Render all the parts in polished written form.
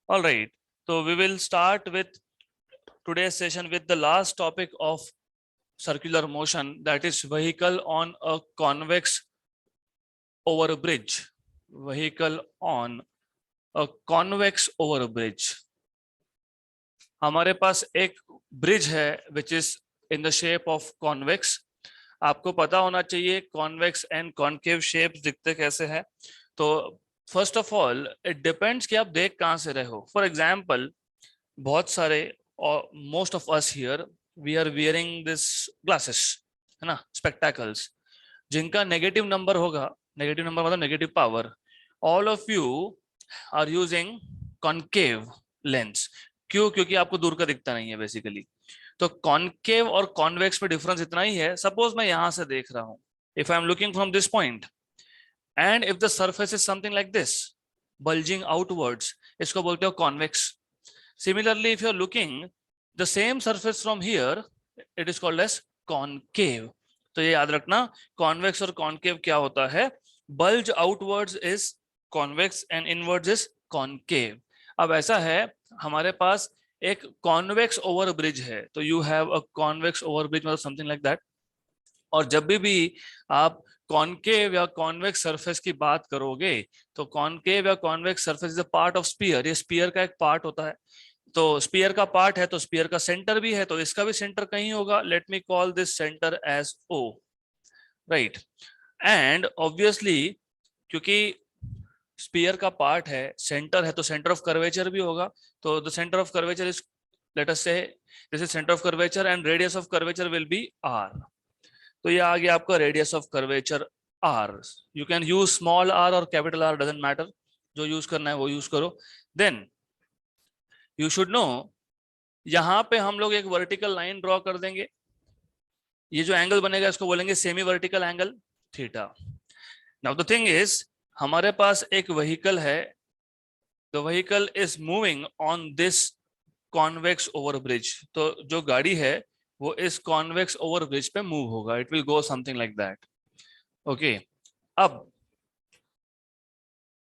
All right. So we will start with today's session with the last topic of circular motion, that is vehicle on a convex over a bridge. Vehicle on a convex over a bridge. हमारे पास एक bridge है which is in the shape of convex. आपको पता होना चाहिए convex and concave shapes दिखते कैसे हैं. तो first of all it depends कि आप देख कहां से रहे हो. फॉर एग्जांपल बहुत सारे और most of us here we are wearing this glasses, है ना, स्पेक्टेकल्स, जिनका नेगेटिव नंबर होगा. नेगेटिव नंबर मतलब negative power. All of you are using concave lens. क्यों? क्योंकि आपको दूर का दिखता नहीं है बेसिकली. तो कॉनकेव और कॉन्वेक्स में डिफरेंस इतना ही है. सपोज मैं यहां से देख रहा हूं, if I am looking from this point and if the surface is something like this bulging outwards, इसको बोलते हो convex. Similarly if you are looking the same surface from here, it is called as concave. तो ये याद रखना, convex और concave क्या होता है. Bulge outwards is convex and inwards is concave. अब ऐसा है, हमारे पास एक कॉन्वेक्स ओवर ब्रिज है, तो you have a convex over bridge मतलब समथिंग लाइक दैट. और जब भी आप कॉनकेव या कॉन्वेक्स सरफेस की बात करोगे, तो कॉनकेव या convex surface is a part of sphere. ये स्पीयर का एक पार्ट होता है. तो स्पीयर का पार्ट है तो स्पीयर का सेंटर भी है, तो इसका भी सेंटर कहीं होगा. Let me call this centre as O, right. And obviously क्योंकि स्पीयर का पार्ट है, सेंटर है, तो सेंटर ऑफ कर्वेचर भी होगा. तो the centre of curvature is, let us say this is centre of curvature and radius of curvature will be R. तो ये आ गया आपका radius of curvature R. You can use small R और capital R, doesn't matter, जो use करना है वो यूज करो. देन यू शुड नो, यहां पे हम लोग एक वर्टिकल लाइन ड्रॉ कर देंगे. ये जो एंगल बनेगा इसको बोलेंगे semi vertical angle theta. Now the thing is, हमारे पास एक व्हीकल है. The vehicle is moving on this convex over bridge. तो जो गाड़ी है वो इस कॉन्वेक्स ओवर ब्रिज पे मूव होगा. It will go something like that. Okay. अब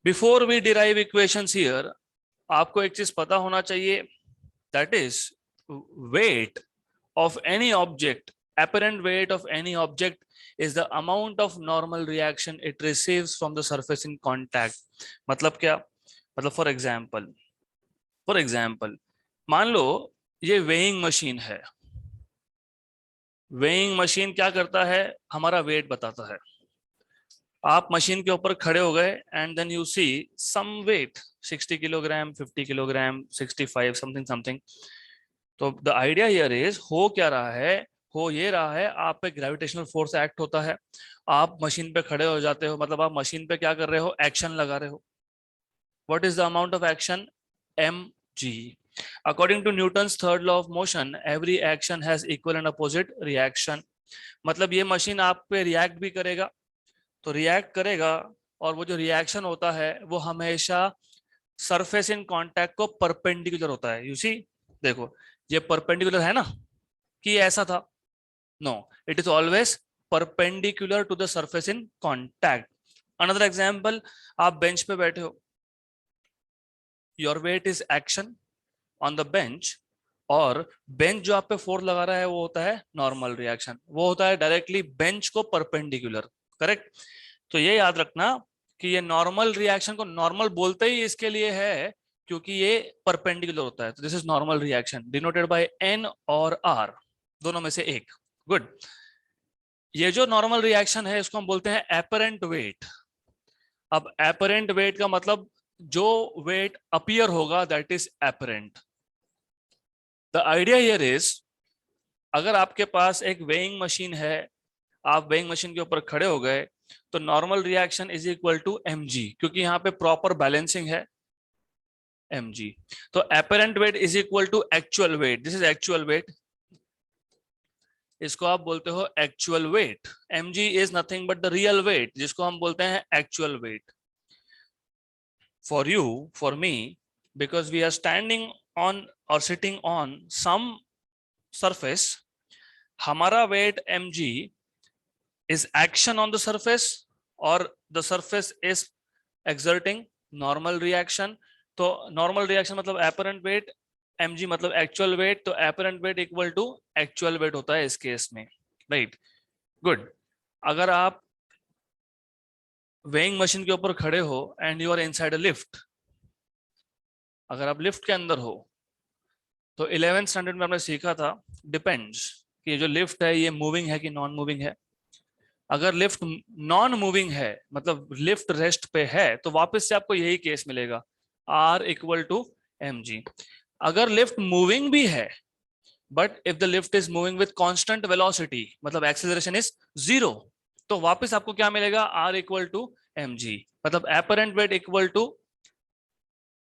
before we derive equations here, आपको एक चीज पता होना चाहिए, that is weight of any object, apparent weight of any object is the amount of normal reaction it receives from the surface in contact. मतलब क्या? मतलब फॉर एग्जाम्पल मान लो ये वेइंग मशीन है. वेइंग मशीन क्या करता है? हमारा वेट बताता है. आप मशीन के ऊपर खड़े हो गए and then you see some weight, 60 kilogram, 50 kilogram, 65 something something. तो द आइडिया हियर इज, हो क्या रहा है? हो ये रहा है, आप पे ग्रेविटेशनल फोर्स एक्ट होता है, आप मशीन पे खड़े हो जाते हो, मतलब आप मशीन पे क्या कर रहे हो? एक्शन लगा रहे हो. What is the amount of action? mg. According to Newton's third law of motion, every action has equal and opposite reaction. मतलब ये मशीन आप पे रिएक्ट भी करेगा, तो रिएक्ट करेगा, और वो जो रिएक्शन होता है वो हमेशा सरफेस इन कांटेक्ट को परपेंडिकुलर होता है. यू सी, देखो ये परपेंडिकुलर है ना, कि ऐसा था? No, it is always perpendicular to the surface in contact. Another example, आप बेंच पे बैठे हो, your weight is action on the bench, और बेंच जो आप पे फोर्स लगा रहा है वो होता है नॉर्मल रिएक्शन, वो होता है डायरेक्टली बेंच को परपेंडिकुलर. करेक्ट. तो ये याद रखना कि ये नॉर्मल रिएक्शन को नॉर्मल बोलते ही इसके लिए है क्योंकि ये परपेंडिकुलर होता है. तो this is normal reaction denoted by N और आर, दोनों में से एक. गुड. ये जो नॉर्मल रिएक्शन है इसको हम बोलते हैं एपरेंट वेट. अब एपरेंट वेट का मतलब जो वेट अपीयर होगा that is apparent. The idea here is, अगर आपके पास एक वेइंग मशीन है, आप वेइंग मशीन के ऊपर खड़े हो गए, तो normal reaction is equal to mg, क्योंकि यहाँ पे प्रॉपर बैलेंसिंग है, mg. तो apparent weight is equal to actual weight. This is actual weight, इसको आप बोलते हो actual weight. mg is nothing but the real weight, जिसको हम बोलते हैं actual weight. For you, for me, because we are standing on और sitting on some surface, हमारा weight mg is action on the surface, or the surface is exerting normal reaction तो normal reaction मतलब apparent weight, mg मतलब actual weight, तो apparent weight equal to actual weight होता है इस case में, right. Good. अगर आप वेइंग मशीन के ऊपर खड़े हो and you are inside a lift, अगर आप लिफ्ट के अंदर हो तो 11th स्टैंडर्ड में हमने सीखा था डिपेंड्स कि ये जो लिफ्ट है ये मूविंग है कि नॉन मूविंग है। अगर लिफ्ट नॉन मूविंग है मतलब लिफ्ट रेस्ट पे है तो वापस से आपको यही केस मिलेगा, R इक्वल टू mg। अगर लिफ्ट मूविंग भी है but if the lift is moving with constant velocity मतलब एक्सेलरेशन इज 0, तो वापस आपको क्या मिलेगा, R इक्वल टू mg, मतलब apparent weight equal to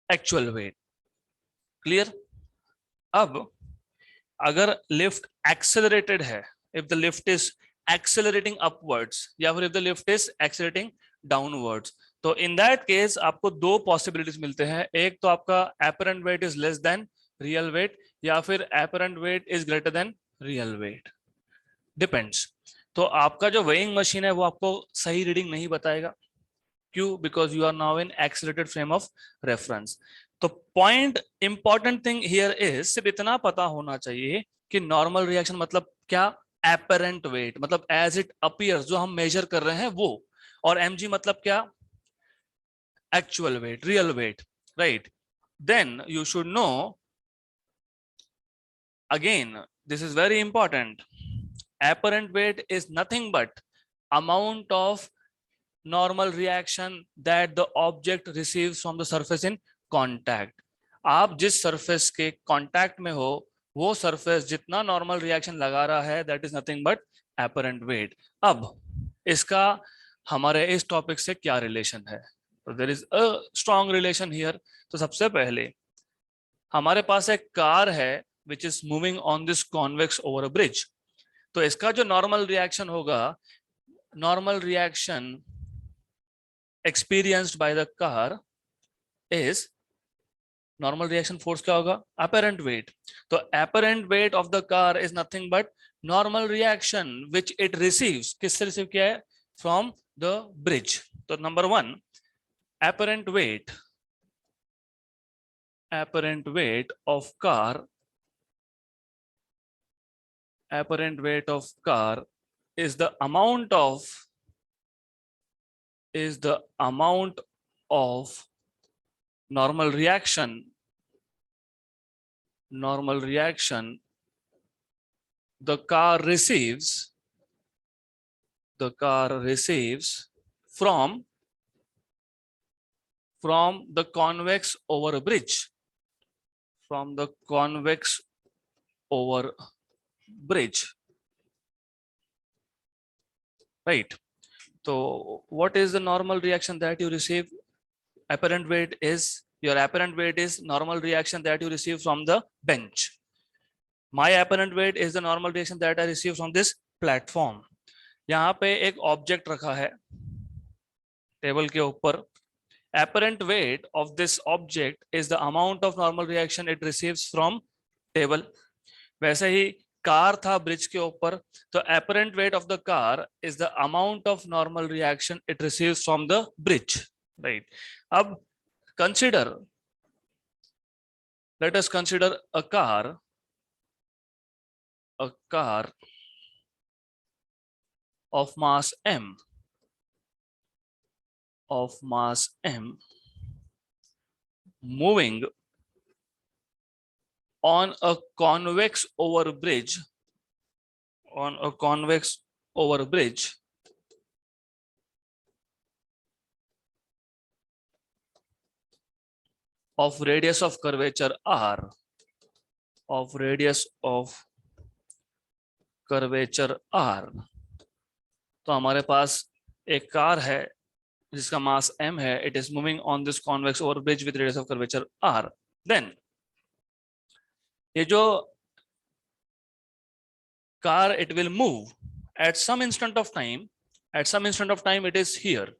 actual weight. Clear. अब अगर लिफ्ट एक्सेलरेटेड है, if the lift is accelerating upwards या फिर if the lift is accelerating downwards, तो इन दैट केस आपको दो पॉसिबिलिटीज मिलते हैं। एक तो आपका apparent weight is less than real weight या फिर apparent weight is greater than real weight, depends. तो आपका जो वेइंग मशीन है वो आपको सही रीडिंग नहीं बताएगा। क्यों? Because you are now in accelerated frame of reference. तो point important thing here is, सिर्फ इतना पता होना चाहिए कि नॉर्मल रिएक्शन मतलब क्या, एपरेंट वेट मतलब एज इट अपीयर्स जो हम मेजर कर रहे हैं वो, और mg मतलब क्या, actual weight, real weight, right. Then you should know again, this is very important, apparent weight is nothing but amount of normal reaction that the object receives from the surface in contact। आप जिस surface के contact में हो वो surface जितना normal reaction लगा रहा है that is nothing but apparent wait. अब इसका हमारे इस टॉपिक से क्या रिलेशन है, तो there is a strong relation here. तो सबसे पहले हमारे पास एक कार है which is moving on this convex over a bridge, तो इसका जो नॉर्मल रिएक्शन होगा, normal reaction experienced by the car is, normal reaction force क्या होगा, apparent weight। तो apparent weight of the car is nothing but normal reaction which it receives, किससे receive किया है, from the bridge। तो number one, apparent weight of car, apparent weight of car is the amount of normal reaction the car receives from the convex over a bridge, from the convex over bridge, right। So what is the normal reaction that you receive? Apparent weight is, your apparent weight is normal reaction that you receive from the bench. My apparent weight is the normal reaction that I receive from this platform। यहाँ पे एक object रखा है table के ऊपर, apparent weight of this object is the amount of normal reaction it receives from table। वैसे ही car था bridge के ऊपर, तो apparent weight of the car is the amount of normal reaction it receives from the bridge, right। अब consider, let us consider a car of mass m, moving on a convex over bridge, of radius of curvature r, तो हमारे पास एक car है जिसका mass m है, it is moving on this convex over bridge with radius of curvature r। Then ये जो car, it will move at some instant of time, it is here.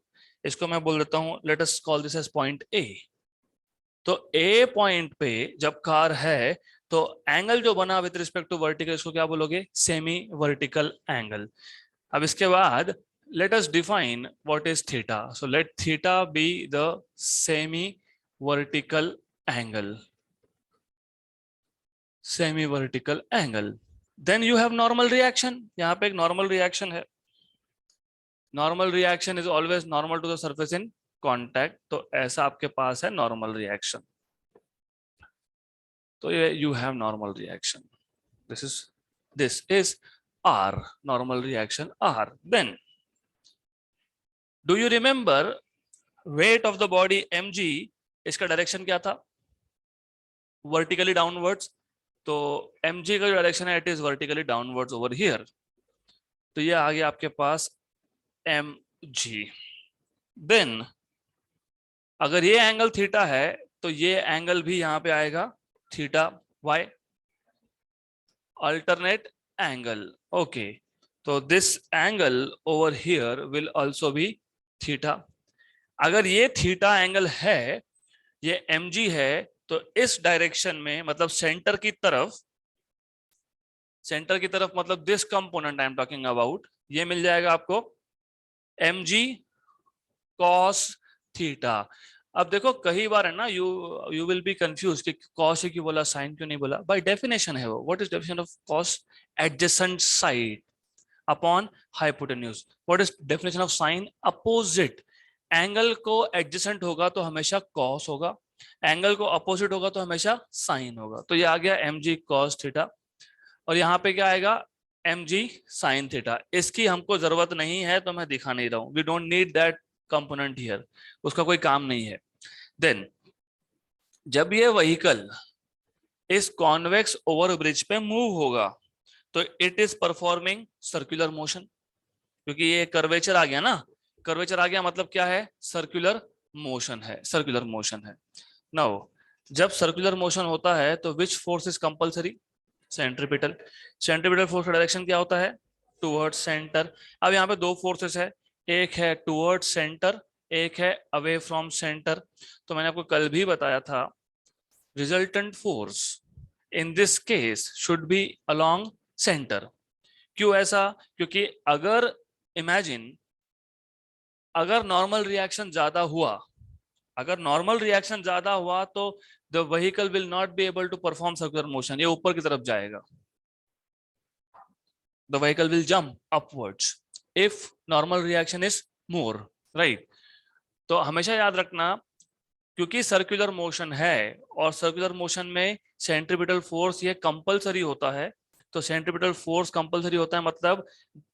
इसको मैं बोल देता हूं, let us call this as point A। तो A point पे जब कार है तो एंगल जो बना विद रिस्पेक्ट टू वर्टिकल, इसको क्या बोलोगे, सेमी वर्टिकल एंगल। अब इसके बाद let us define what is theta, so let theta be the semi vertical angle, semi vertical angle. Then you have normal reaction. यहाँ पे एक normal reaction है. Normal reaction is always normal to the surface in contact. तो ऐसा आपके पास है normal reaction. तो ये you have normal reaction. This is R, normal reaction R. Then do you remember weight of the body mg? इसका direction क्या था? Vertically downwards. तो mg का जो डायरेक्शन है it is vertically downwards over here. तो ये आ गया आपके पास mg. देन अगर ये एंगल थीटा है तो ये एंगल भी यहां पे आएगा theta. Why? Alternate angle. Okay, तो this angle over here will also be theta. अगर ये थीटा एंगल है, ये mg है, तो इस डायरेक्शन में मतलब सेंटर की तरफ मतलब this component I am talking about, ये मिल जाएगा आपको mg cos थीटा. अब देखो कई बार है ना, यू विल बी कंफ्यूज कि cos ही क्यों बोला, साइन क्यों नहीं बोला. बाय डेफिनेशन है वो. What is definition of cos? Adjacent side upon hypotenuse. What is definition of sine? Opposite. Angle को एडजेसेंट होगा तो हमेशा cos होगा, एंगल को अपोजिट होगा तो हमेशा साइन होगा. तो ये आ गया mg cos थीटा. और यहाँ पे क्या आएगा? mg sin theta. इसकी हमको जरूरत नहीं है तो मैं दिखा नहीं रहा हूं. We don't need that component here, उसका कोई काम नहीं है. देन जब ये व्हीकल इस कॉन्वेक्स ओवर ब्रिज पे मूव होगा तो it is performing circular motion. क्योंकि ये कर्वेचर आ गया ना, कर्वेचर आ गया मतलब क्या है? सर्कुलर मोशन है. सर्कुलर मोशन है. नाउ जब सर्कुलर मोशन होता है तो which force is compulsory? Centripetal. Centripetal force का डायरेक्शन क्या होता है? Towards centre. अब यहाँ पे दो फोर्सेस है, एक है टुवर्ड्स सेंटर, एक है अवे फ्रॉम सेंटर. तो मैंने आपको कल भी बताया था, resultant force in this case should be along centre. क्यों ऐसा? क्योंकि अगर इमेजिन, अगर नॉर्मल रिएक्शन ज्यादा हुआ, तो the vehicle will not be able to perform circular motion. ये ऊपर की तरफ जाएगा. The vehicle will jump upwards if normal reaction is more, right? तो हमेशा याद रखना, क्योंकि सर्कुलर मोशन है और सर्कुलर मोशन में सेंट्रीपिटल फोर्स ये कंपलसरी होता है. तो सेंट्रीपिटल फोर्स कंपलसरी होता है मतलब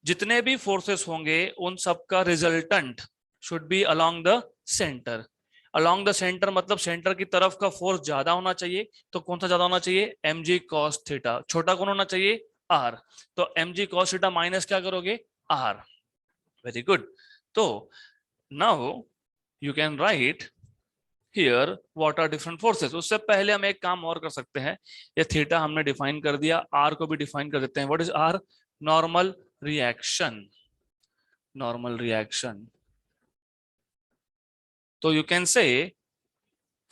जितने भी फोर्सेस होंगे उन सबका resultant should be along the centre. Along the centre मतलब सेंटर की तरफ का फोर्स ज्यादा होना चाहिए. तो कौन सा ज्यादा होना चाहिए? mg cos theta. छोटा कौन होना चाहिए? r. तो mg cos थीटा माइनस क्या करोगे? r. Very good. तो now you can write here what are different forces. उससे पहले हम एक काम और कर सकते हैं. ये थीटा हमने डिफाइन कर दिया, r को भी डिफाइन कर देते हैं. What is r? Normal reaction. Normal reaction. So you can say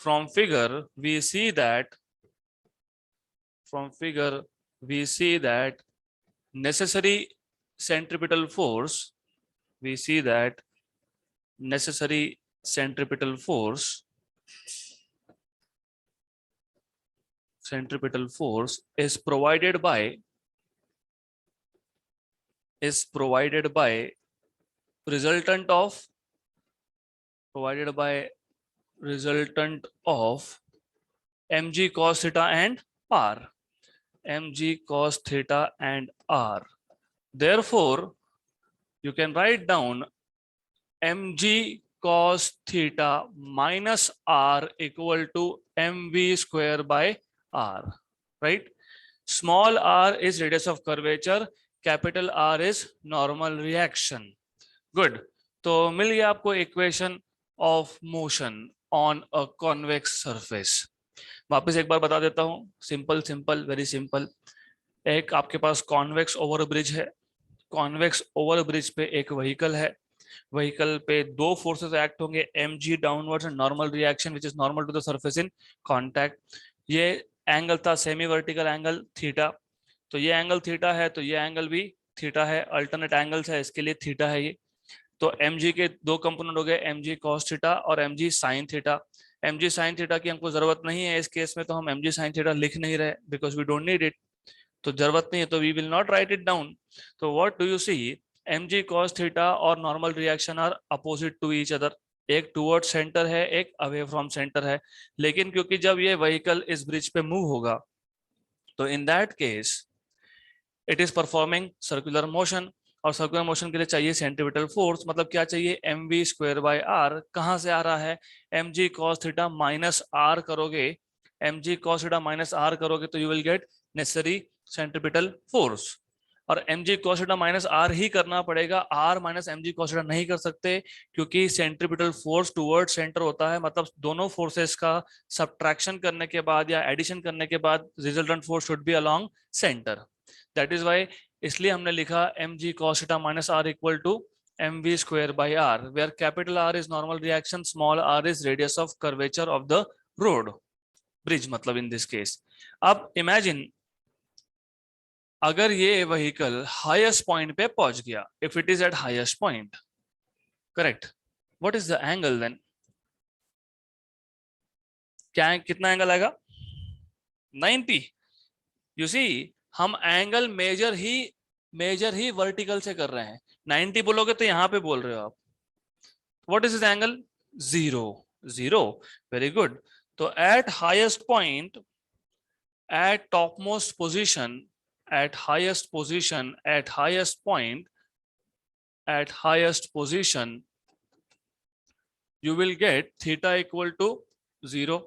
from figure we see that necessary centripetal force is provided by resultant of mg cos theta and r. mg cos theta and r. Therefore, you can write down mg cos theta minus r equal to mv square by r, right? Small r is radius of curvature, capital R is normal reaction. Good. तो मिल गया आपको equation of motion on a convex surface. वापस एक बार बता देता हूं, simple very simple. एक आपके पास कॉन्वेक्स ओवर ब्रिज है. कॉन्वेक्स ओवर ब्रिज पे एक व्हीकल है. व्हीकल पे दो फोर्सेस एक्ट होंगे, mg downwards and normal reaction which is normal to the surface in contact. ये एंगल था सेमी वर्टिकल एंगल थीटा. तो ये एंगल थीटा है तो ये एंगल भी थीटा है. अल्टरनेट एंगल्स है, इसके लिए थीटा है ये. तो mg के दो कंपोनेंट हो गए, mg cos थीटा और mg sin theta. mg sin theta की हमको जरूरत नहीं है इस केस में, तो हम mg sin थीटा लिख नहीं रहे because we don't need it, तो जरूरत नहीं है, तो we will not write it down. तो what do you see, mg cos theta और normal reaction are opposite to each other, एक टुवर्ड सेंटर है एक अवे फ्रॉम सेंटर है, लेकिन क्योंकि जब ये व्हीकल इस ब्रिज पे मूव होगा तो in that case it is performing circular motion, और सर्कुलर मोशन के लिए चाहिए सेंट्रीपिटल फोर्स, मतलब क्या चाहिए, mv स्क्वायर बाय r. कहां से आ रहा है, mg cos theta minus r करोगे, mg cos theta minus r करोगे तो you will gate necessary centripetal force, और mg cos theta minus r ही करना पड़ेगा, r minus mg cos theta नहीं कर सकते, क्योंकि सेंट्रीपिटल फोर्स टुवर्ड सेंटर होता है, मतलब दोनों फोर्सेस का सब्ट्रैक्शन करने के बाद या एडिशन करने के बाद resultant force should be along centre. That is why, इसलिए हमने लिखा mg cos theta minus r equal to mv square by r, where capital R is normal reaction, small r is radius of curvature of the road, bridge मतलब in this case. अब imagine अगर ये vehicle highest point पे पहुंच गया, if it is at highest point, correct, what is the angle then, क्या कितना angle आएगा, 90. यू सी, हम एंगल मेजर ही वर्टिकल से कर रहे हैं, 90 बोलोगे तो यहां पे बोल रहे हो आप, what is this angle, 0, 0, very good. तो at highest point, at topmost position, at highest position, at highest point, at highest position, you will get theta equal to 0.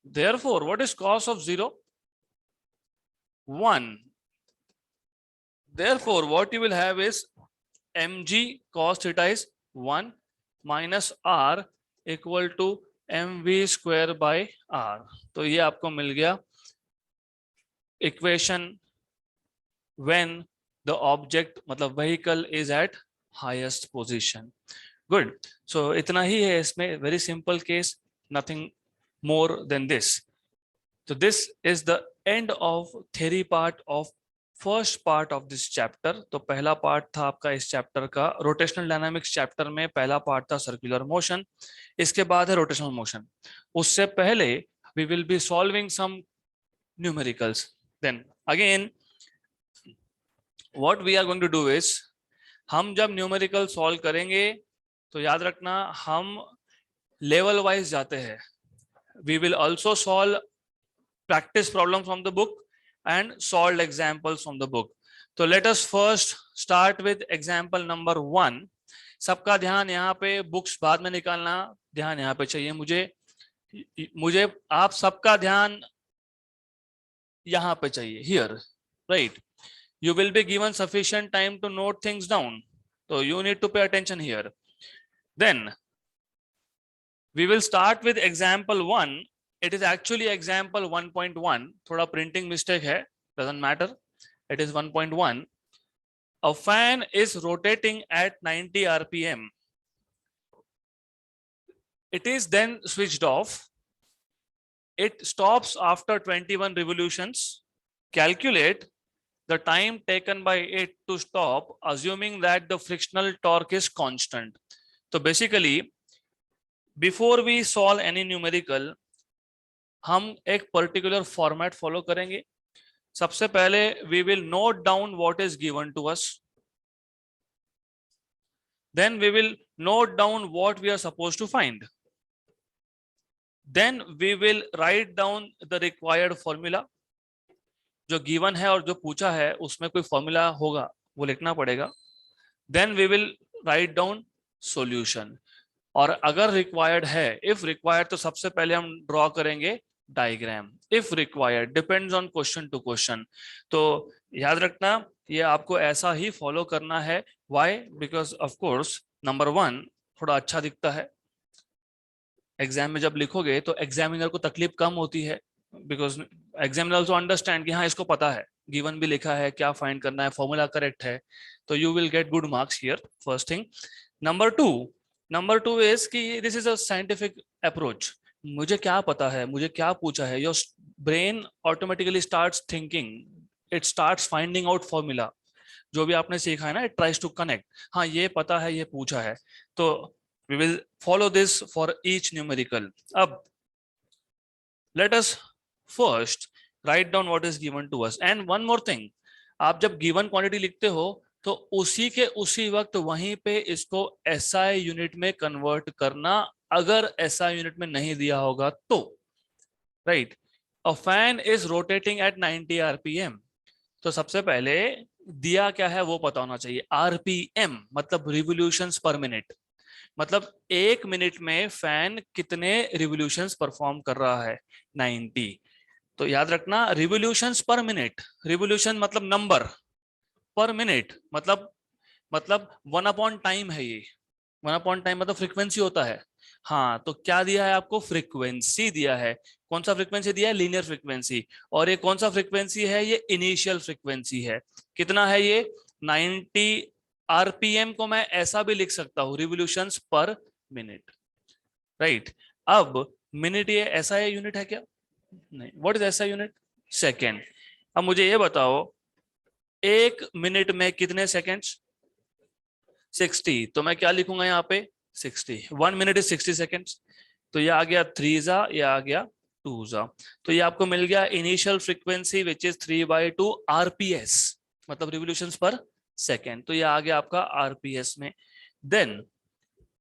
Therefore, what is cos of 0? 1. Therefore, what you will have is mg cos theta is 1 minus r equal to mv square by r. तो ये आपको मिल गया equation when the object मतलब vehicle is at highest position. Good. So इतना ही है इसमें, very simple case, nothing more than this. So this is the end of theory part of first part of this chapter. तो पहला part था आपका इस chapter का, रोटेशनल डायनामिक्स चैप्टर में पहला पार्ट था सर्कुलर मोशन, इसके बाद है रोटेशनल मोशन. उससे पहले we will be solving some numericals. Then again what we are going to do is, हम जब न्यूमेरिकल सॉल्व करेंगे तो याद रखना हम लेवल वाइज जाते हैं. We will also solve practice problem from the book and solve examples from the book. तो let us first start with example number 1. सबका ध्यान यहाँ पे, बुक्स बाद में निकालना, ध्यान यहाँ पे चाहिए मुझे आप सबका ध्यान यहाँ पे चाहिए, here, right. You will be given sufficient time to note things down, so you need to pay attention here. Then we will start with example 1. It is actually example 1.1. थोड़ा printing mistake है, doesn't matter. It is 1.1. A fan is rotating at 90 rpm. It is then switched off. It stops after 21 revolutions. Calculate the time taken by it to stop, assuming that the frictional torque is constant. So basically, before we solve any numerical, हम एक particular format follow करेंगे. सबसे पहले we will note down what is given to us. Then we will note down what we are supposed to find. Then we will write down the required formula. जो given है और जो पूछा है उसमें कोई फॉर्मूला होगा वो लिखना पड़ेगा. Then we will write down solution, और अगर रिक्वायर्ड है, इफ रिक्वायर्ड, तो सबसे पहले हम ड्रॉ करेंगे diagram. If required depends on question to question. तो याद रखना ये आपको ऐसा ही फॉलो करना है. Why? Because of course number 1 थोड़ा अच्छा दिखता है, एग्जाम में जब लिखोगे तो एग्जामिनर को तकलीफ कम होती है, बिकॉज एग्जामिनर ऑल्सो अंडरस्टैंड कि हाँ इसको पता है, गिवन भी लिखा है, क्या फाइंड करना है, फॉर्मूला करेक्ट है, तो you will get good marks here. First thing. Number two is कि this is a scientific approach. मुझे क्या पता है, मुझे क्या पूछा है, your brain automatically starts thinking, it starts finding out formula. जो भी आपने सीखा है ना, इट ट्राइज टू कनेक्ट, हाँ ये पता है, ये पूछा है, तो we will follow this for each numerical. अब Let us first write down what is given to us. And one more thing, आप जब given quantity लिखते हो तो उसी के उसी वक्त वहीं पे इसको SI यूनिट में कन्वर्ट करना, अगर SI यूनिट में नहीं दिया होगा तो, right. A fan is rotating at 90 RPM, तो सबसे पहले दिया क्या है वो पता होना चाहिए। आरपीएम मतलब रिवोल्यूशंस पर मिनट, मतलब एक मिनट में फैन कितने रिवोल्यूशंस परफॉर्म कर रहा है, 90। तो याद रखना रिवोल्यूशंस पर मिनट, रिवोल्यूशन मतलब नंबर, पर मिनट मतलब वन अपॉन टाइम है ये, वन अपॉन टाइम मतलब फ्रीक्वेंसी होता है। हाँ, तो क्या दिया है आपको, फ्रीक्वेंसी दिया है। कौन सा फ्रीक्वेंसी दिया है, लीनियर फ्रीक्वेंसी। और ये कौन सा फ्रीक्वेंसी है, ये इनिशियल फ्रीक्वेंसी है। कितना है ये, 90 आरपीएम को मैं ऐसा भी लिख सकता हूँ, रिवोल्यूशंस पर मिनट, राइट। अब मिनट ये ऐसा यूनिट है क्या, नहीं। व्हाट इज ऐसा यूनिट, सेकेंड। अब मुझे ये बताओ एक मिनट में कितने सेकेंड्स, 60, तो मैं क्या लिखूंगा यहाँ पे 60, 1 मिनट इज 60 सेकेंड्स। तो ये आ गया 3 जा, ये आ गया 2 जा। तो ये आपको मिल गया initial frequency which is 3/2 RPS, मतलब रिवोल्यूशंस पर सेकेंड। तो ये आ गया आपका आरपीएस में। देन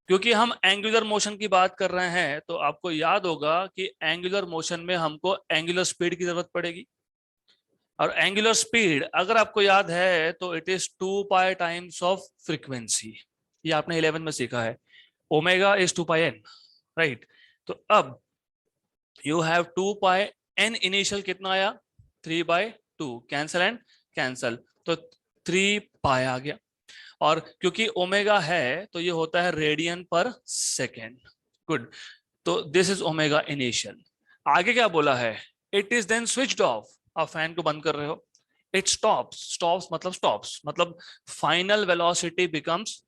क्योंकि हम एंगुलर मोशन की बात कर रहे हैं तो आपको याद होगा कि एंगुलर मोशन में हमको एंगुलर स्पीड की जरूरत पड़ेगी। और एंगुलर स्पीड अगर आपको याद है तो it is 2 pi times of frequency, ये आपने 11 में सीखा है। Omega is 2 pi N, right. तो अब you have 2 pi N, initial कितना आया 3/2, कैंसल एंड कैंसल, तो 3 पाई आ गया। और क्योंकि ओमेगा है तो ये होता है रेडियन पर सेकेंड। गुड, तो दिस इज ओमेगा इनिशियल। आगे क्या बोला है, it is then switched off, आप फैन को बंद कर रहे हो, इट स्टॉप्स, स्टॉप्स मतलब final velocity becomes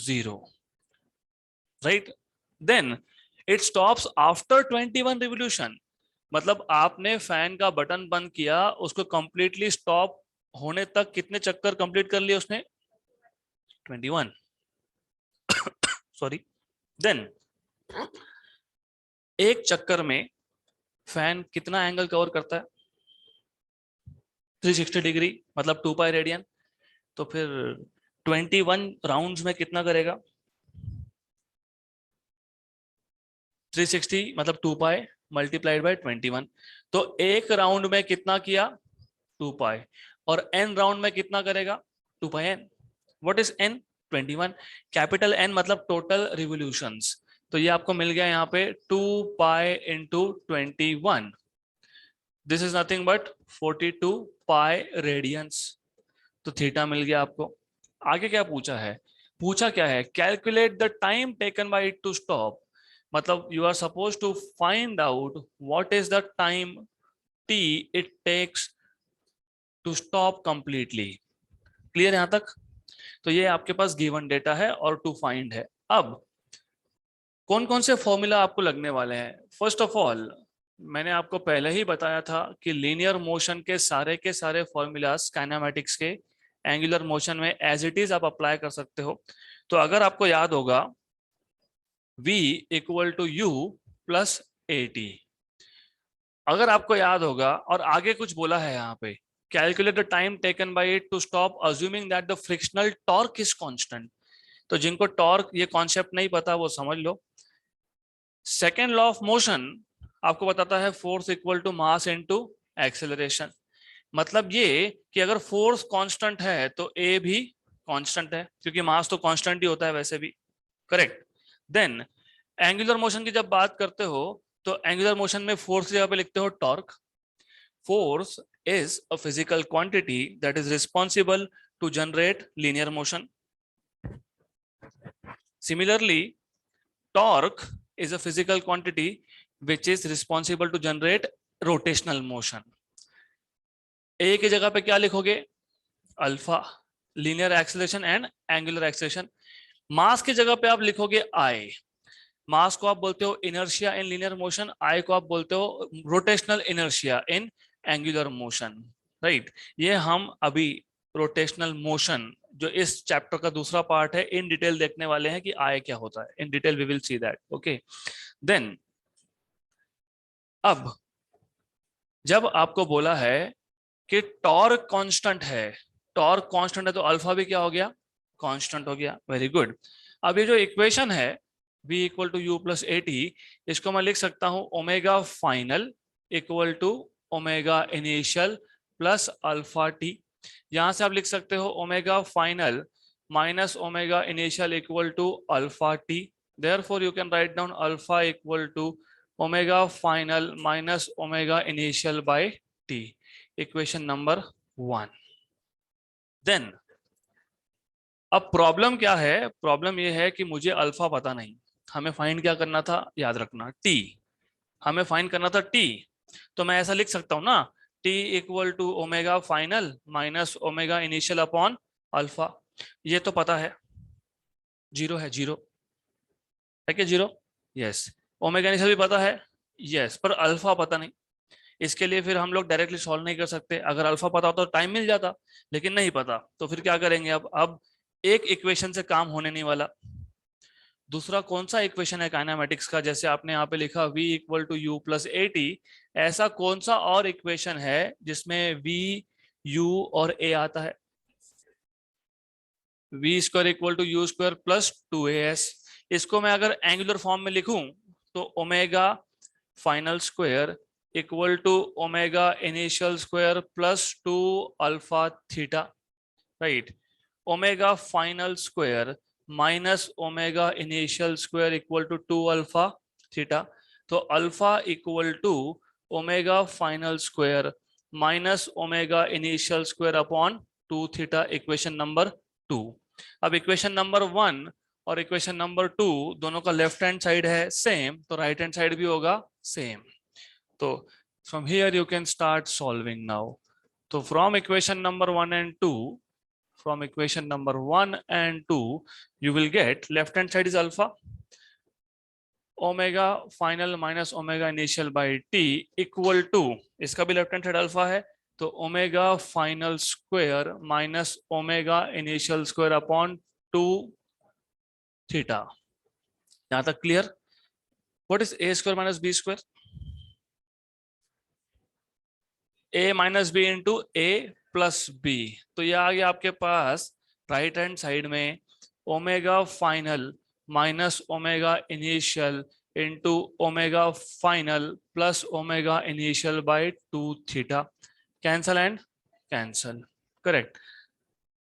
0, right. Then it stops after 21 revolution, मतलब आपने फैन का बटन बंद किया, उसको कंप्लीटली स्टॉप होने तक कितने चक्कर कंप्लीट कर लिए उसने, 21, सॉरी। देन एक चक्कर में फैन कितना एंगल कवर करता है, 360 डिग्री, मतलब 2 पाई रेडियन। तो फिर 21 राउंड्स में कितना करेगा, 360 मतलब 2 पाई मल्टीप्लाइड बाय 21। तो एक राउंड में कितना किया, 2 पाई, और एन राउंड में कितना करेगा, 2 pi N. What is N, 21। Capital N मतलब टोटल रिवोल्यूशंस। तो ये आपको मिल गया यहाँ पे 2 pi into 21, this is nothing but 42 pi radians. तो थीटा मिल गया आपको। आगे क्या पूछा है, पूछा क्या है, calculate the time taken by it to stop, मतलब you are suppose to find out what is the time T it takes to stop completely. Clear यहां तक। तो ये आपके पास गिवन डेटा है और टू फाइंड है। अब कौन कौन से फॉर्मूला आपको लगने वाले हैं, फर्स्ट ऑफ ऑल मैंने आपको पहले ही बताया था कि लीनियर मोशन के सारे फॉर्मूलाज काइनेमेटिक्स के एंगुलर मोशन में एज इट इज आप अप्लाई कर सकते हो। तो अगर आपको याद होगा v equal to u plus a t, अगर आपको याद होगा, और आगे कुछ बोला है यहाँ पे, calculate the time taken by it to stop assuming that the frictional torque is constant. तो जिनको टॉर्क ये कॉन्सेप्ट नहीं पता वो समझ लो। सेकेंड लॉ ऑफ मोशन आपको बताता है force equal to mass into acceleration, मतलब ये कि अगर फोर्स कांस्टेंट है तो ए भी कांस्टेंट है, क्योंकि मास तो कांस्टेंट ही होता है वैसे भी, करेक्ट। देन एंगुलर मोशन की जब बात करते हो तो एंगुलर मोशन में फोर्स की जगह पे लिखते हो torque. Force is a physical quantity that is responsible to generate linear motion. Similarly torque is a physical quantity which is responsible to generate rotational motion. A की जगह पे क्या लिखोगे, alpha, linear acceleration and angular acceleration. Mass की जगह पे आप लिखोगे आई, मास को आप बोलते हो इनर्शिया इन लीनियर मोशन, आई को आप बोलते हो रोटेशनल इनर्शिया इन एंगुलर मोशन, राइट। ये हम अभी रोटेशनल मोशन जो इस चैप्टर का दूसरा पार्ट है इन डिटेल देखने वाले हैं कि आई क्या होता है, in detail we will see that, okay. Then अब जब आपको बोला है कि टॉर्क कांस्टेंट है, टॉर्क कांस्टेंट है तो अल्फा भी क्या हो गया, कांस्टेंट हो गया। Very good. अब ये जो इक्वेशन है v equal to u plus a t, इसको मैं लिख सकता हूं omega final equal to omega initial plus alpha t. यहां से आप लिख सकते हो omega final minus omega initial equal to alpha t. Therefore you can write down alpha equal to omega final minus omega initial by t, equation number 1। Then अब problem क्या है, problem ये है कि मुझे अल्फा पता नहीं, हमें फाइंड क्या करना था, याद रखना टी, हमें फाइंड करना था टी। तो मैं ऐसा लिख सकता हूं ना, t equal to omega final minus omega initial upon alpha. ये तो पता है, जीरो है, जीरो है क्या, जीरो, यस। ओमेगा इनिशियल भी पता है, यस, पर अल्फा पता नहीं। इसके लिए फिर हम लोग डायरेक्टली सॉल्व नहीं कर सकते, अगर अल्फा पता होता तो टाइम मिल जाता, लेकिन नहीं पता, तो फिर क्या करेंगे। अब एक इक्वेशन से काम होने नहीं वाला। दूसरा कौन सा इक्वेशन है काइनेमेटिक्स का, जैसे आपने यहाँ पे लिखा v equal to u plus a t, ऐसा कौन सा और इक्वेशन है जिसमें v u और a आता है। v square equal to u square plus 2as, इसको मैं अगर एंगुलर फॉर्म में लिखूं तो omega final square equal to omega initial square plus 2 alpha theta, right. Omega final square minus omega initial square equal to 2 alpha theta. तो alpha equal to omega final square minus omega initial square upon 2 theta, equation number 2। अब equation number 1 और equation number 2 दोनों का left hand side है same, तो right hand side भी होगा same. तो from here you can start solving now. तो from equation number 1 and 2, from equation number 1 and 2 you will get left hand side is alpha, omega final minus omega initial by t equal to, इसका भी left hand side alpha है, तो omega final square minus omega initial square upon 2 theta. यहां तक क्लियर। What is a square minus b square, a minus b into a plus b. तो ये आ गया आपके पास राइट हैंड साइड में omega final minus omega initial into omega final plus omega initial bye 2 theta. Cancel and cancel, correct.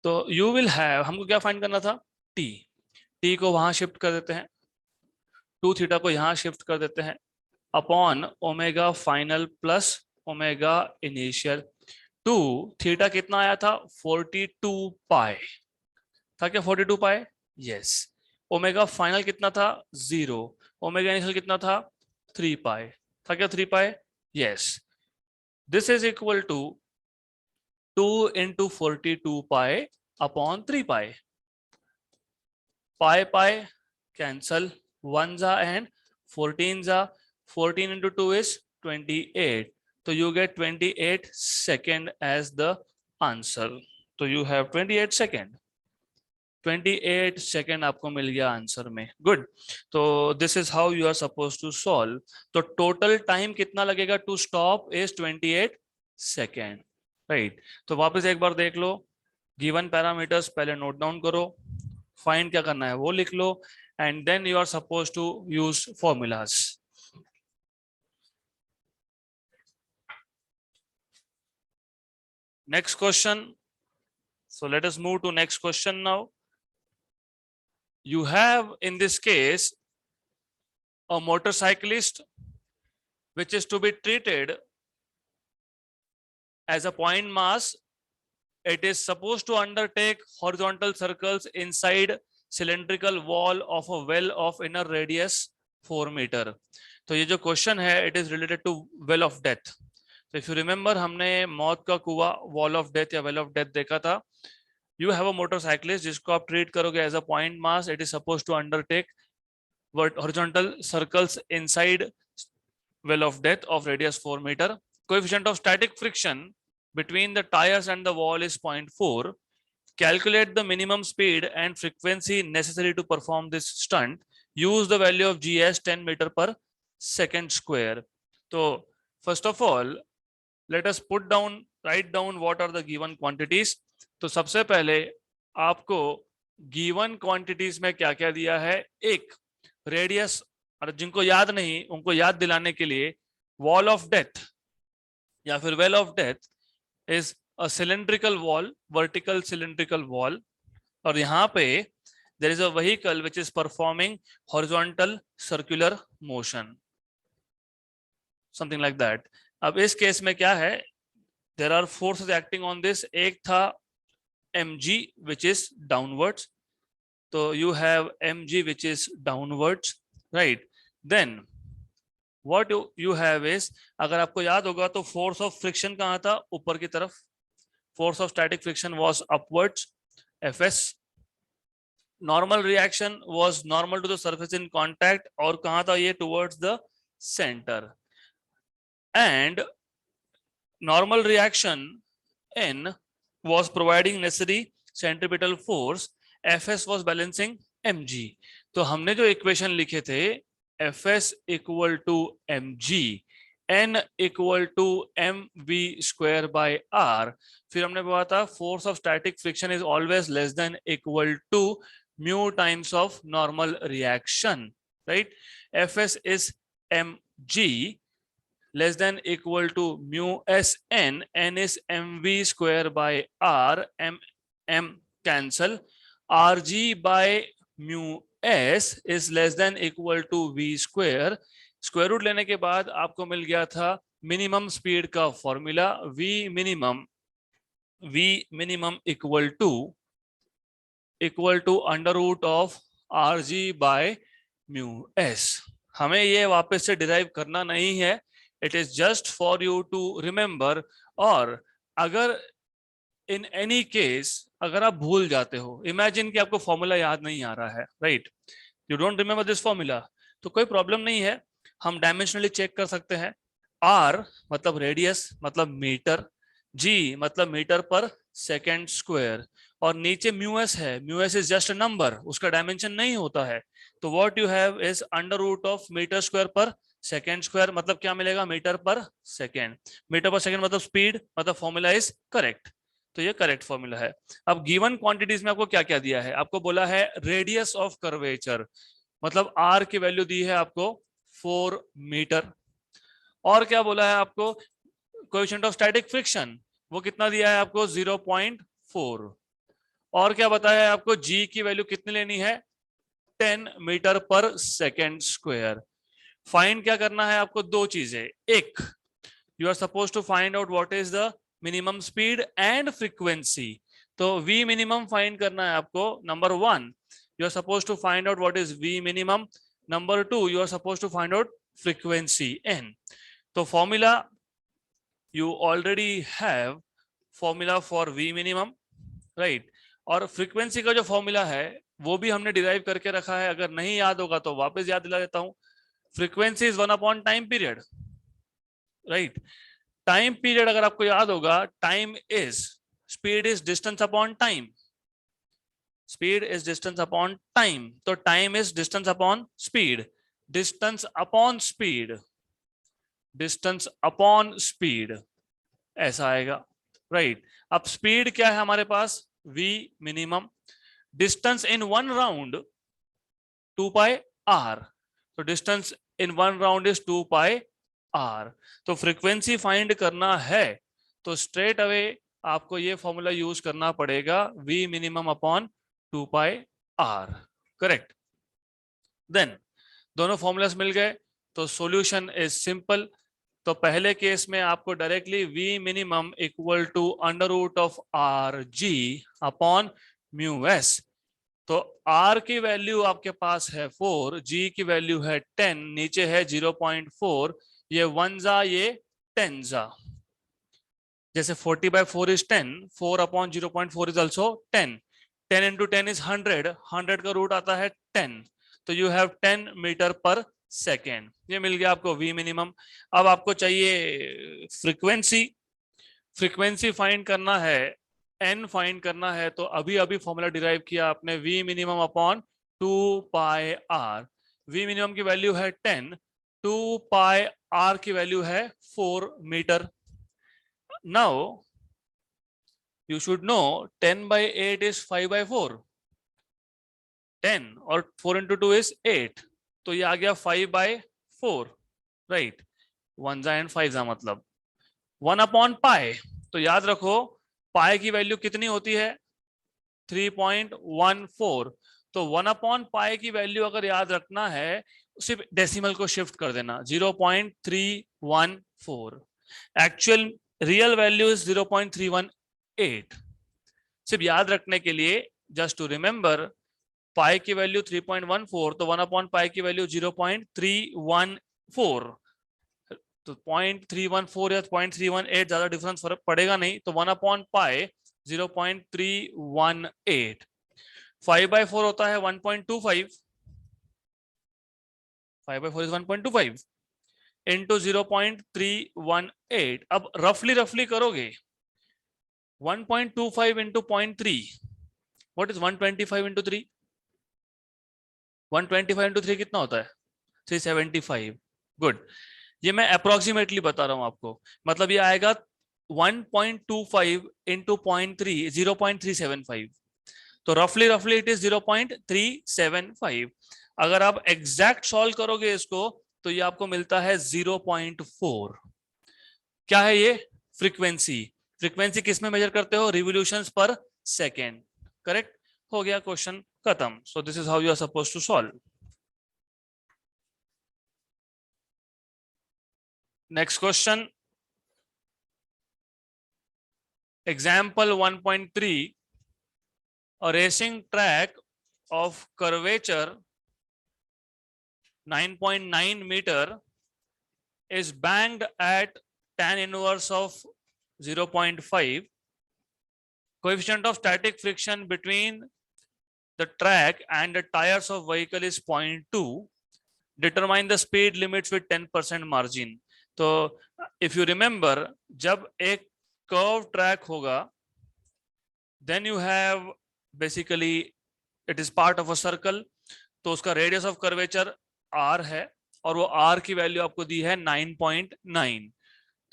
तो you will have, हमको क्या फाइंड करना था, टी। टी को वहां शिफ्ट कर देते हैं, 2 थीटा को यहां शिफ्ट कर देते हैं, upon omega final plus omega initial. 2 theta कितना आया था, 42 पाई था क्या, 42 पाई, यस। ओमेगा फाइनल कितना था, 0। ओमेगा इनिशियल कितना था, 3 पाई था क्या, 3 pi, yes. This is equal to 2 into 42 pi upon 3 pi. Pi pi cancel, 1 जा एंड 14 जा, 14 into 2 is 28, so you get 28 second as the answer. तो you have 28 second, 28 second आपको मिल गया आंसर में, गुड। तो this is how you are suppose to solve. तो total time कितना लगेगा to stop is 28 second, right. तो वापस एक बार देख लो, गिवन पैरामीटर्स पहले नोट डाउन करो, फाइंड क्या करना है वो लिख लो, and then you are suppose to use formulas. Next question. So let us move to next question now. You have in this case a motorcyclist which is to be treated as a point mass. It is supposed to undertake horizontal circles inside cylindrical wall of a well of inner radius 4 meter. तो ये जो question है it is related to well of death. तो if you remember हमने मौत का कुआं wall of death या वेल ऑफ डेथ देखा था। यू हैव अ मोटरसाइकिलिस्ट जिसको आप ट्रीट करोगे as a point mass, it is suppose to undertake horizontal circles inside well of death of radius 4 meter. Coefficient of static friction between the tires and the wall is 0.4. Calculate the minimum speed and frequency necessary to perform this stunt. Use the value of g as 10 meter per second square. So first of all let us put down, write down what are the given quantities. तो सबसे पहले आपको given quantities में क्या क्या दिया है, एक रेडियस, और जिनको याद नहीं उनको याद दिलाने के लिए वॉल ऑफ डेथ या फिर well of death is a cylindrical wall, vertical cylindrical wall, और यहाँ पे there is a vehicle which is performing horizontal circular motion, something like that. अब इस केस में क्या है, there are forces acting on this, एक था mg which is downwards, तो you have mg which is downwards, right? Then what you have is, अगर आपको याद होगा तो force of friction कहाँ था, ऊपर की तरफ, force of static friction was upwards, fs, normal reaction was normal to the surface in contact, और कहां था ये, towards the centre, and normal reaction n was providing necessary centripetal force, fs was balancing mg। तो हमने जो equation लिखे थे fs equal to mg, n equal to mv square by r, फिर हमने बोला था force of static friction is always less than equal to mu times of normal reaction, right? fs is mg less than equal to mu sn, n is mv square by r, m cancel, rg by mu s is less than equal to v square, square root लेने के बाद आपको मिल गया था minimum speed का formula, v minimum equal to under root of R G by mu S. हमें ये वापस से डिराइव करना नहीं है, it is just for you to remember. और अगर इन एनी केस अगर आप भूल जाते हो, इमेजिन कि आपको फॉर्मूला याद नहीं आ रहा है, right, you don't remember this formula, तो कोई प्रॉब्लम नहीं है, हम डायमेंशनली चेक कर सकते हैं। आर मतलब रेडियस मतलब मीटर, जी मतलब मीटर पर सेकेंड स्क्वायर, और नीचे म्यू एस है, mu S is just a number, उसका डायमेंशन नहीं होता है, तो what you have is under root of metre square पर सेकेंड स्क्वायर, मतलब क्या मिलेगा, मीटर पर सेकेंड, मीटर पर सेकेंड मतलब स्पीड, मतलब फॉर्मूला इज करेक्ट, तो ये करेक्ट फॉर्मूला है। अब गिवन क्वांटिटीज में आपको क्या क्या दिया है, आपको बोला है रेडियस ऑफ कर्वेचर, मतलब आर की वैल्यू दी है आपको 4 मीटर, और क्या बोला है आपको, कोएफिशिएंट ऑफ स्टैटिक फ्रिक्शन वो कितना दिया है आपको 0.4, और क्या बताया है आपको, जी की वैल्यू कितनी लेनी है 10 मीटर पर सेकेंड स्क्वायर। फाइंड क्या करना है आपको, दो चीजें, एक you are suppose to find out what is the minimum speed and frequency, तो v मिनिमम फाइंड करना है आपको, number 1 you are suppose to find out what is v minimum, number 2 you are suppose to find out frequency n। तो formula you already have formula for v minimum, right? और frequency का जो formula है वो भी हमने derive करके रखा है, अगर नहीं याद होगा तो वापस याद दिला देता हूं, frequency is 1 upon time period, right? Time period अगर आपको याद होगा, time is speed is distance upon time, speed is distance upon time, तो time is distance upon speed, distance upon speed, distance upon speed, ऐसा आएगा, right? अब speed क्या है हमारे पास, v minimum, distance in one round 2 pi r, तो distance in one round is 2 pi r। तो फ्रीक्वेंसी फाइंड करना है तो स्ट्रेट अवे आपको ये फॉर्मूला यूज करना पड़ेगा, v minimum upon 2 pi r, correct? Then दोनों फॉर्मूलास मिल गए, तो सॉल्यूशन इज सिंपल। तो पहले केस में आपको directly v minimum equal to under root of R G upon mu S, तो r की वैल्यू आपके पास है 4, g की वैल्यू है 10, नीचे है 0.4, ये 1 जा ये 10 जा, जैसे 40/4 is 10, 4 upon 0.4 is also 10, 10 into 10 is 100, 100 का रूट आता है 10, तो यू हैव 10 मीटर पर सेकेंड, ये मिल गया आपको v मिनिमम। अब आपको चाहिए फ्रीक्वेंसी, फ्रीक्वेंसी फाइंड करना है, n फाइंड करना है, तो अभी अभी फॉर्मूला डिराइव किया आपने, v minimum upon 2 pi r, v minimum की वैल्यू है 10, 2 पाई r की वैल्यू है 4 metre, now you should know 10 by 8 is 5 by 4. 10 और 4 into 2 is 8. तो ये आ गया 5 by 4, right? 1 जा and 5 जा मतलब 1 upon pi. तो याद रखो पाई की वैल्यू कितनी होती है 3.14. तो 1 अपॉन पाई की वैल्यू अगर याद रखना है सिर्फ डेसिमल को शिफ्ट कर देना 0.314. Actual real value is 0.318. सिर्फ याद रखने के लिए जस्ट टू रिमेंबर पाई की वैल्यू 3.14 तो 1 अपॉन पाई की वैल्यू 0.314. तो 0.314 या 0.318 ज्यादा डिफरेंस फर्क पड़ेगा नहीं. तो 1 अपॉन पाई 0.318. 5 by 4 होता है 1.25. 5 by 4 is 1.25 into 0.318. अब रफली करोगे 1.25 into 0.3. What is 125 into 3? 125 into 3 कितना होता है 375. गुड. ये मैं अप्रोक्सीमेटली बता रहा हूं आपको. मतलब ये आएगा 1.25 into 0.3 0.375. तो रफली इट इज 0.375. अगर आप एग्जैक्ट सॉल्व करोगे इसको तो ये आपको मिलता है 0.4. क्या है ये फ्रीक्वेंसी किस में मेजर करते हो रिवोल्यूशंस पर सेकेंड. करेक्ट हो गया क्वेश्चन खत्म. So this is how you are supposed to solve. Next question example 1.3. A racing track of curvature 9.9 meter is banked at tan inverse of 0.5. Coefficient of static friction between the track and the tires of vehicle is 0.2. Determine the speed limits with 10% margin. तो if you remember जब एक curve track होगा then you have basically it is part of a circle. तो उसका radius of curvature r है और वो r की वैल्यू आपको दी है 9.9.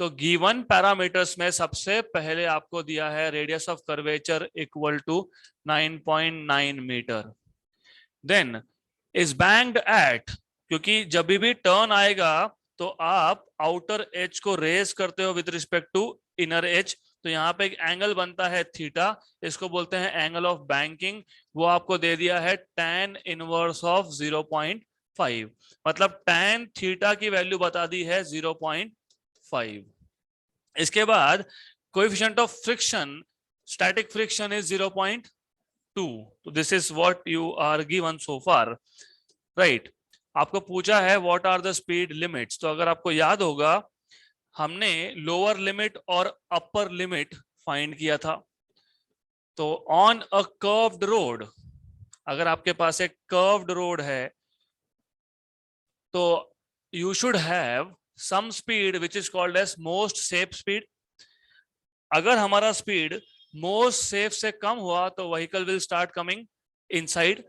तो गिवन पैरामीटर्स में सबसे पहले आपको दिया है radius of curvature equal to 9.9 metre. Then is banked at, क्योंकि जब भी टर्न आएगा तो आप आउटर एज को रेज करते हो with respect to inner edge. तो यहाँ पे एक एंगल बनता है थीटा, इसको बोलते हैं एंगल ऑफ बैंकिंग. वो आपको दे दिया है tan इनवर्स ऑफ 0.5. मतलब tan थीटा की वैल्यू बता दी है 0.5. इसके बाद coefficient of friction, static friction is 0.2. तो this is what you are given so far, right. आपको पूछा है what are the speed limits. तो अगर आपको याद होगा हमने लोअर लिमिट और अपर लिमिट फाइंड किया था. तो ऑन अ कर्व्ड रोड, अगर आपके पास एक कर्व्ड रोड है तो you should have some speed which is called as most safe speed. अगर हमारा स्पीड मोस्ट सेफ से कम हुआ तो vehicle will start coming inside.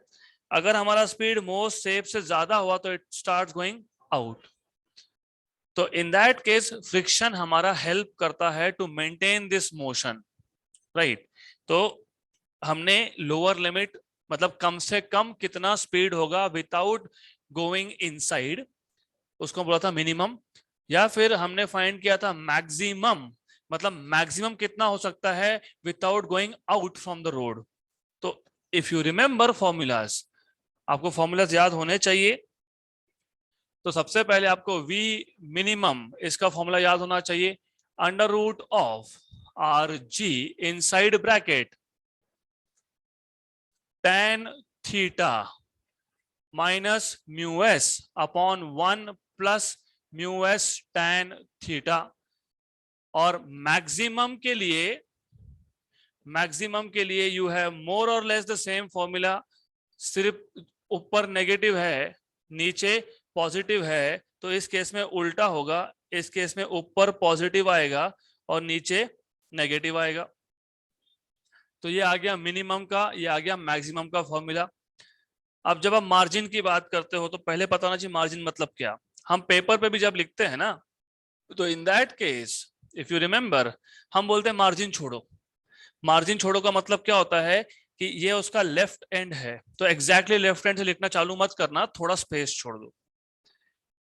अगर हमारा स्पीड मोस्ट सेफ से ज्यादा हुआ तो इट स्टार्ट गोइंग आउट. तो इन दैट केस फ्रिक्शन हमारा हेल्प करता है to maintain this motion, right. तो हमने लोअर लिमिट मतलब कम से कम कितना स्पीड होगा विदाउट गोइंग इनसाइड, उसको बोला था मिनिमम. या फिर हमने फाइंड किया था मैक्सिमम, मतलब मैक्सिमम कितना हो सकता है without going out from the road. तो इफ यू रिमेंबर फॉर्मूलाज, आपको फॉर्मूलाज याद होने चाहिए. तो सबसे पहले आपको V मिनिमम, इसका फॉर्मूला याद होना चाहिए. Under root of RG inside bracket tan theta minus mu S upon 1 plus mu S tan theta. और मैक्सिमम के लिए यू हैव मोर और लेस द सेम फॉर्मूला. सिर्फ ऊपर नेगेटिव है नीचे पॉजिटिव है, तो इस केस में उल्टा होगा. इस केस में ऊपर पॉजिटिव आएगा और नीचे नेगेटिव आएगा. तो ये आ गया मिनिमम का, ये आ गया मैक्सिमम का फॉर्मूला. अब जब आप मार्जिन की बात करते हो तो पहले पता होना चाहिए मार्जिन मतलब क्या. हम पेपर पे भी जब लिखते हैं ना, तो in that case if you remember, हम बोलते हैं मार्जिन छोड़ो। मार्जिन छोड़ो का मतलब क्या होता है कि ये उसका लेफ्ट एंड है, तो एग्जैक्टली लेफ्ट एंड से लिखना चालू मत करना, थोड़ा स्पेस छोड़ दो।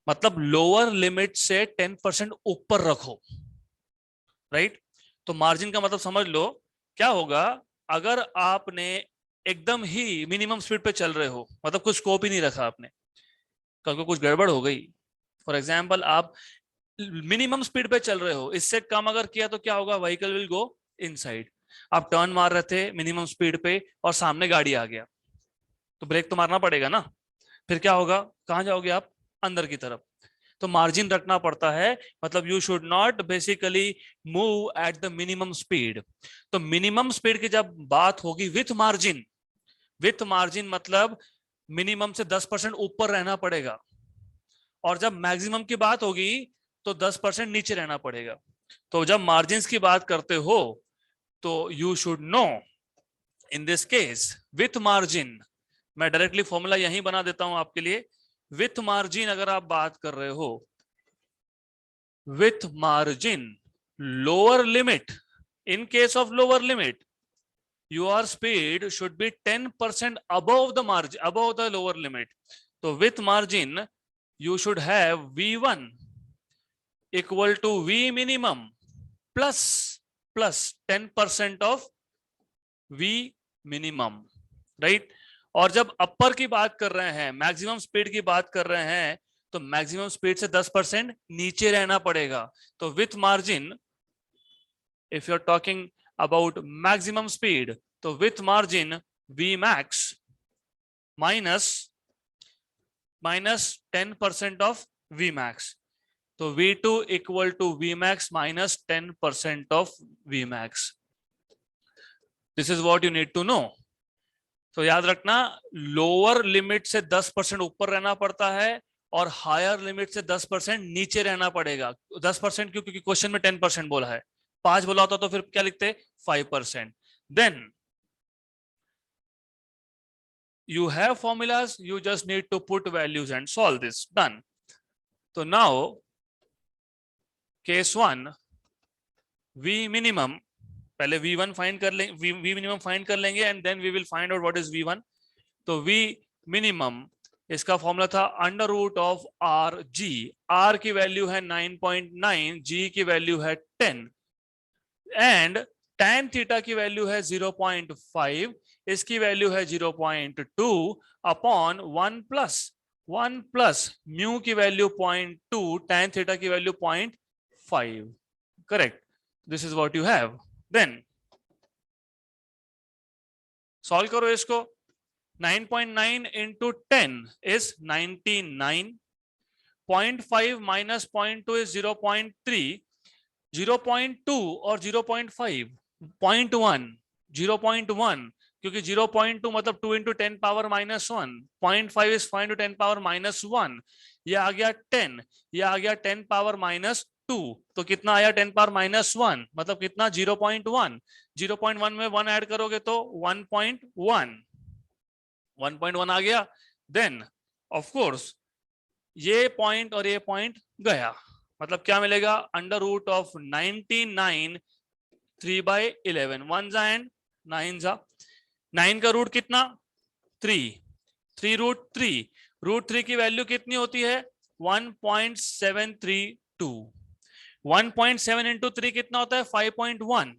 मतलब लोअर लिमिट से 10% ऊपर रखो, राइट। तो मार्जिन का मतलब समझ लो क्या होगा। अगर आपने एकदम ही मिनिमम स्पीड पे चल रहे हो, मतलब कुछ स्कोप ही नहीं रखा आपने, कल को कुछ गड़बड़ हो गई, फॉर एग्जाम्पल आप मिनिमम स्पीड पे चल रहे हो, इससे कम अगर किया तो क्या होगा, व्हीकल विल गो इनसाइड। आप टर्न मार रहे थे मिनिमम स्पीड पे और सामने गाड़ी आ गया, तो ब्रेक तो मारना पड़ेगा ना, फिर क्या होगा, कहां जाओगे आप, अंदर की तरफ। तो मार्जिन रखना पड़ता है, मतलब you should not basically move at the minimum speed. तो मिनिमम स्पीड की जब बात होगी विथ मार्जिन मतलब मिनिमम से 10% ऊपर रहना पड़ेगा, और जब मैक्सिमम की बात होगी तो 10% नीचे रहना पड़ेगा। तो जब मार्जिन की बात करते हो तो you should no in this case with margin, मैं डायरेक्टली फॉर्मूला यहीं बना देता हूं आपके लिए। विथ मार्जिन अगर आप बात कर रहे हो, with margin lower limit, in case of lower limit your speed should be 10% above the margin, above the lower limit. So with margin you should have v1 equal to v minimum plus 10% of v minimum, right? और जब अपर की बात कर रहे हैं, maximum speed की बात कर रहे हैं, तो मैक्सिमम स्पीड से 10% नीचे रहना पड़ेगा। तो with margin if you're talking about maximum speed, तो with margin v max minus 10% of v max, तो v2 equal to v max minus 10% of v max. This is what you need to know. तो याद रखना, lower limit से 10% ऊपर रहना पड़ता है और हायर लिमिट से 10% नीचे रहना पड़ेगा। 10% क्यों, क्योंकि क्वेश्चन में 10% बोला है, 5 बोला होता तो फिर क्या लिखते, 5%। Then you have formulas, you just need to put values and solve this, done. So now case 1 v minimum, पहले v1 फाइंड कर लेंगे, v minimum फाइंड कर लेंगे and then we will find out what is v1. तो v minimum इसका formula था under root of R G, R की value है 9.9, जी की वैल्यू है 10 एंड tan थीटा की वैल्यू है 0.5, इसकी वैल्यू है 0.2 अपॉन 1 प्लस म्यू की वैल्यू 0.2, tan थीटा की value 0.5, correct. This is what you have. Then solve करो इसको। 9.9 into 10 is 99, 0.5 minus 0.2 is 0.3, 0.2 और 0.5 0.1, 0.1 क्योंकि 0.2 मतलब 2 into 10 power minus 1, 0.5 is 5 into 10 power minus 1, ये आ गया 10, ये आ गया 10 power minus 2, तो कितना आया 10 power minus 1 मतलब कितना 0.1, 0.1 में 1 ऐड करोगे तो 1.1 आ गया। देन ऑफ कोर्स ये पॉइंट और ये पॉइंट गया, मतलब क्या मिलेगा, अंडर रूट ऑफ 99 3/11, 1 जा एंड 9 जा, 9 का रूट कितना 3, 3 रूट 3 की वैल्यू कितनी होती है 1.732, 1.7 into 3 कितना होता है 5.1।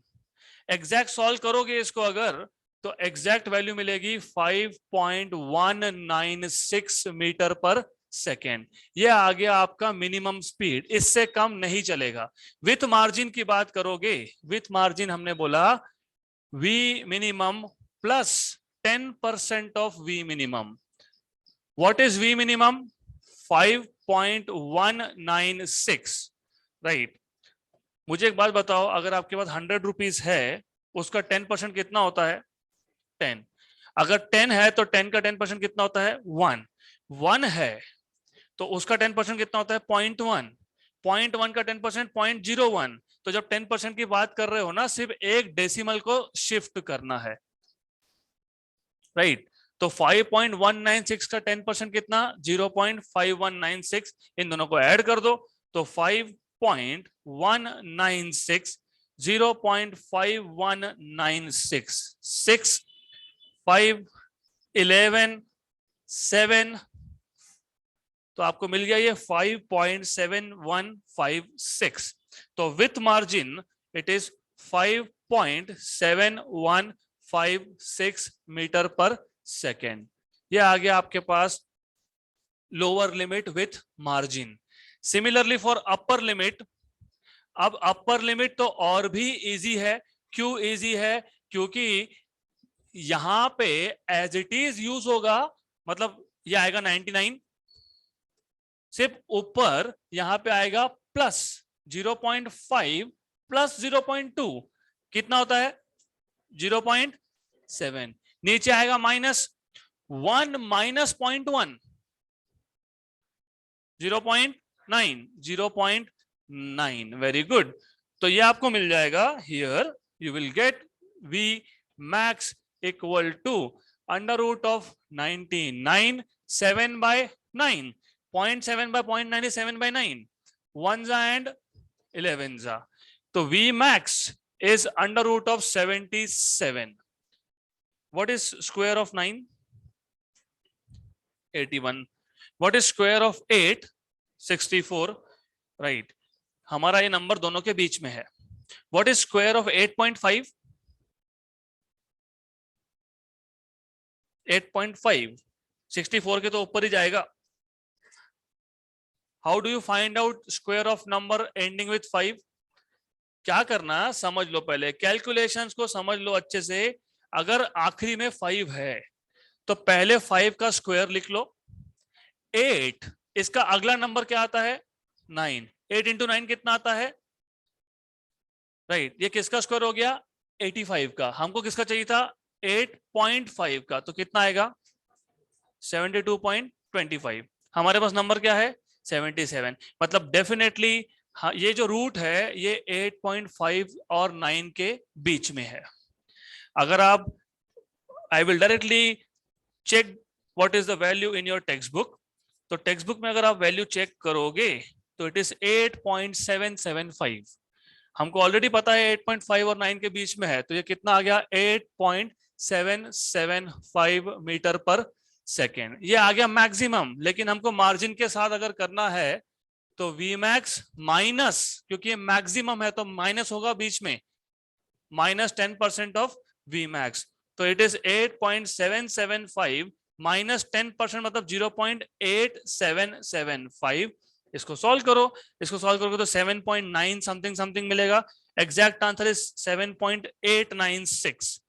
एग्जैक्ट सॉल्व करोगे इसको अगर, तो एग्जैक्ट वैल्यू मिलेगी 5.196 मीटर पर सेकेंड। ये आ गया आपका मिनिमम स्पीड, इससे कम नहीं चलेगा। विथ मार्जिन की बात करोगे, विथ मार्जिन हमने बोला v minimum plus 10% of v minimum. What is v minimum 5.196, right. मुझे एक बात बताओ, अगर आपके पास 100 रुपीज है, उसका 10% कितना होता है 10, अगर 10 है तो 10 का 10% कितना होता है 1 है तो उसका 10% कितना होता है 0.1, 0.1 का 10% 0.01। तो जब 10% की बात कर रहे हो ना, सिर्फ एक डेसिमल को शिफ्ट करना है, राइट। तो 5.196 का 10% कितना 0.5196, इन दोनों को ऐड कर दो तो 5.196 0.5196, 0.5196, 6, 5, 11, 7, तो आपको मिल गया ये 5.7156. तो with margin it is 5.7156 metre पर सेकेंड. ये आ गया आपके पास lower limit with margin. Similarly for upper limit, अब अपर लिमिट तो और भी इजी है. क्यों इजी है? क्योंकि यहां पे एज इट इज यूज होगा, मतलब ये आएगा 99, सिर्फ ऊपर यहां पे आएगा प्लस 0.5 प्लस 0.2, कितना होता है 0.7. नीचे आएगा -1 माइनस 0.1, 0.9. Very good. तो ये आपको मिल जाएगा. Here you will get V max equal to under root of 99, 7 by 9, 0.7 by 0.9 is 7 by 9, 1s and 11s. तो V max is under root of 77. What is square of 9? 81. What is square of 8? 64. Right. हमारा ये number दोनों के बीच में है. What is square of 8.5? 8.5. 64 के तो ऊपर ही जाएगा. How do you find out square of number ending with 5? क्या करना, समझ लो पहले, कैलकुलेशंस को समझ लो अच्छे से. अगर आखिरी में 5 है तो पहले 5 का स्क्वायर लिख लो. 8, इसका अगला नंबर क्या आता है 9. 8 इंटू 9 कितना आता है? राइट. ये किसका स्क्वायर हो गया? 85 का. हमको किसका चाहिए था? 8.5 का. तो कितना आएगा? 72.25. हमारे पास नंबर क्या है? 77. मतलब डेफिनेटली ये जो रूट है ये 8.5 और 9 के बीच में है. अगर आप, I will directly check what is the value in your text book. तो टेक्स्ट बुक में अगर आप वैल्यू चेक करोगे तो इट इज 8.775. हमको ऑलरेडी पता है 8.5 और 9 के बीच में है, तो ये कितना आ गया? 8.775 मीटर पर सेकेंड. ये आ गया मैक्सिमम. लेकिन हमको मार्जिन के साथ अगर करना है तो V max माइनस, क्योंकि ये मैक्सिमम है तो माइनस होगा बीच में, -10% ऑफ V max. तो इट इज 8.775 माइनस 10% मतलब 0.8775. इसको सॉल्व करो. इसको सॉल्व करोगे तो 7.9 समथिंग समथिंग मिलेगा. Exact answer is 7.896.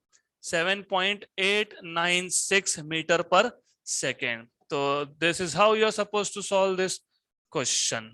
7.896 मीटर पर सेकेंड. तो this is how you are suppose to solve this question.